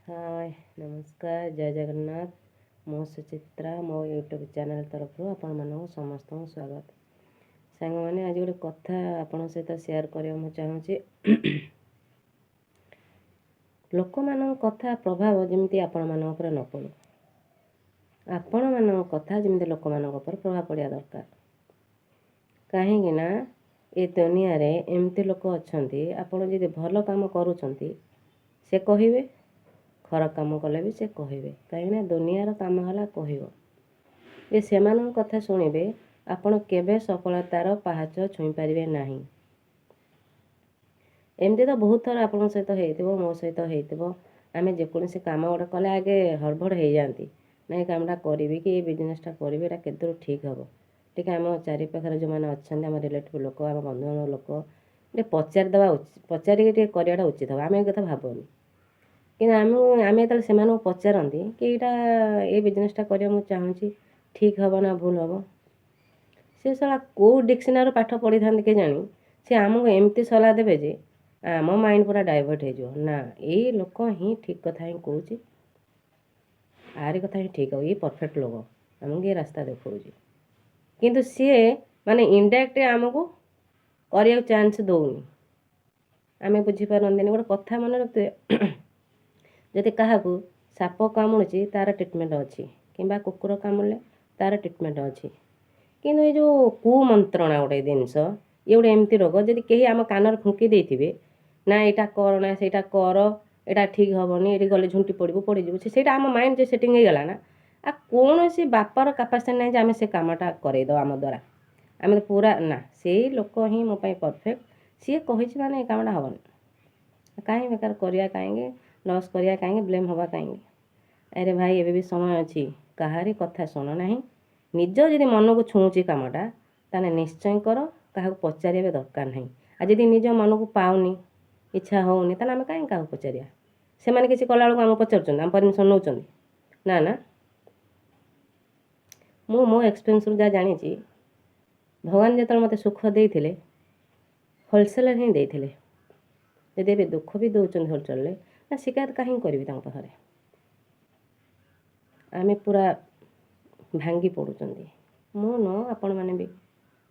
हाय नमस्कार जय जगन्नाथ मो सुचित्रा मो यूट्यूब चैनल तरफ आपण मानक समस्त स्वागत सांग मैंने आज गोटे कथा आपण सहित शेयर करने मुझे चाहूँगी लोक मान कथा प्रभाव जमी आपण मान न पड़ू आपण मान कथा जमी लोक मान प्रभाव पड़ा दरकार कहीं ए दुनिया रे एमती लोक अच्छा आपण जी भल काम करुँच से कहे खराब काम कले भी से कहे कहीं दुनियार काम है कह से कथा शुणे आपण केवे सफलतार पहाच छुई पारे ना एमती तो बहुत थर आप सहित हो मो सहित होमें जेकोसी कम गोटे कले आगे हड़बड़ हो जाती ना कामटा करी कि बिजनेसटा करी के ठीक हम टे आम चारिपाखे जो मैंने अच्छा आम रिलेटिव लोक आम बंधुबांधव लोक पचारिदेवा पचारिक कराटा उचित हम आम कथा भावनी कि आम जो पचारती कि यहाँ ये बिजनेसटा करने मुझे चाहूँगी ठीक हम ना भूल हम सी साला कौ डिक्शनरी पाठ पढ़ी था के जानी सी आमको एमती सलाह देवे जे आम माइंड पूरा डाइवर्ट हो ना ये लोक ही ठीक कथा ही कौच आरी कथा ही ठीक हो ये परफेक्ट लोक आमको ये रास्ता देखा किंतु सी माने इनडायरेक्ट आमको करने चांस दौनी आम बुझीपारती गोटे कथा मन रखते जदि क्या साप कामुड़ी तार ट्रिटमेंट अच्छी कि कुकुर कामुड़े तार ट्रिटमेंट अच्छी किंतु ये जो कुमंत्रणा गोटे जिनस ये गोटे एमती रोग जदि कहीं आम कान फुंकी देते ना यहाँ कर ना से कर यहाँ ठीक हेनी ये गले झुंटी पड़ू पड़ीज से आम माइंड जो सेटिंग हो गला ना आ कौन सी बापर कैपेसिटी ना आम से कमटा करद आम द्वारा आम तो पूरा ना से लोक ही मोपाई परफेक्ट सी कही माने कामटा हेनी कहीं बेकार करिया कहीं लॉस करिया कहीं ब्लेम हवा कहीं अरे भाई एबे भी समय अच्छी कहारी कथा शुण ना निज जदि मन को छुँची कामटा ताने निश्चय कर क्या पचारे दरकार नहीं आ जदि निज मन को पाऊनी इच्छा होनी ताने आम कहीं क्या पचारिया से मैंने किसी कला आम पचार आम परमिशन नौ ना ना मु मो एक्सपीरियंस जहाँ जानी भगवान जो मत सुख देते होलसेलर ही देते जदि ए दुख भी दौरान होलसेल ना शिकायत कहीं करी पाखे आम पूरा भांगी पड़ुं मु न आपण मैंने भी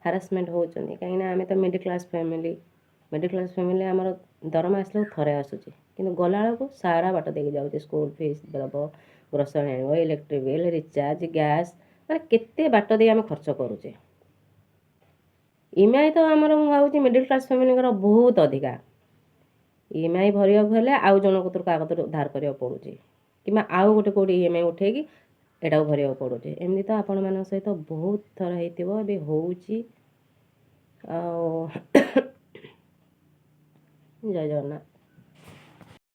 हारासमेंट होती कहीं आम तो मिडिल क्लास फैमिली आमर दरमा आसला थरे आसूँ कि गला को सारा बाट देके जाऊँ स्कूल फीस दब ग्रोसरी आण इलेक्ट्रिक बिल रिचार्ज गैस मैंने केते बाट दे आम खर्च करुचे ईएमआई तो आमर मुझे मिडिल क्लास फैमिली बहुत अधिका ईएमआई भरिया हेल्ले आउ जन कतर क्या कतर धार करा पड़ुचे कि आउ गोटे कौटे ईएमआई उठेगी एटा भरिया पड़ुचे एमती तो आपण मान सहित बहुत थर हो जय जगन्नाथ।